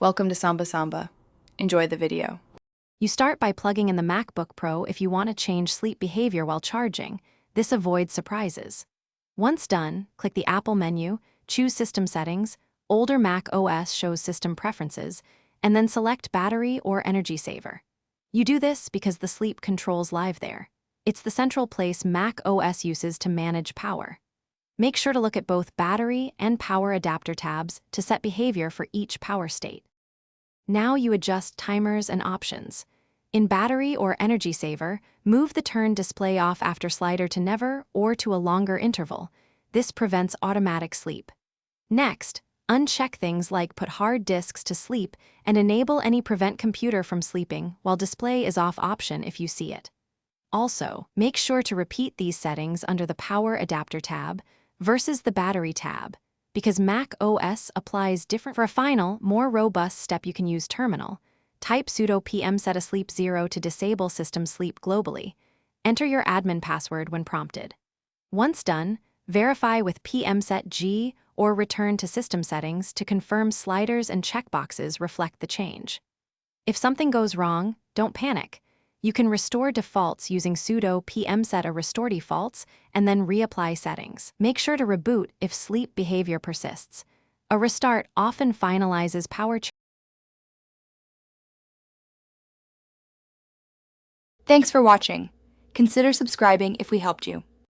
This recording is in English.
Welcome to Samba Samba. Enjoy the video. You start by plugging in the MacBook Pro if you want to change sleep behavior while charging. This avoids surprises. Once done, click the Apple menu, choose System Settings, older Mac OS shows System Preferences, and then select Battery or Energy Saver. You do this because the sleep controls live there. It's the central place Mac OS uses to manage power. Make sure to look at both Battery and Power Adapter tabs to set behavior for each power state. Now you adjust timers and options. In Battery or Energy Saver, move the turn display off after slider to never or to a longer interval. This prevents automatic sleep. Next, uncheck things like put hard disks to sleep and enable any prevent computer from sleeping while display is off option if you see it. Also, make sure to repeat these settings under the Power Adapter tab versus the Battery tab, because Mac OS applies different. For a final, more robust step, you can use Terminal. Type sudo pm set asleep 0 to disable system sleep globally. Enter your admin password when prompted. Once done, verify with pmset g or return to system settings to confirm sliders and checkboxes reflect the change. If something goes wrong, don't panic. You can restore defaults using sudo pmset a restore defaults and then reapply settings. Make sure to reboot if sleep behavior persists. A restart often finalizes power. Thanks for watching. Consider subscribing if we helped you.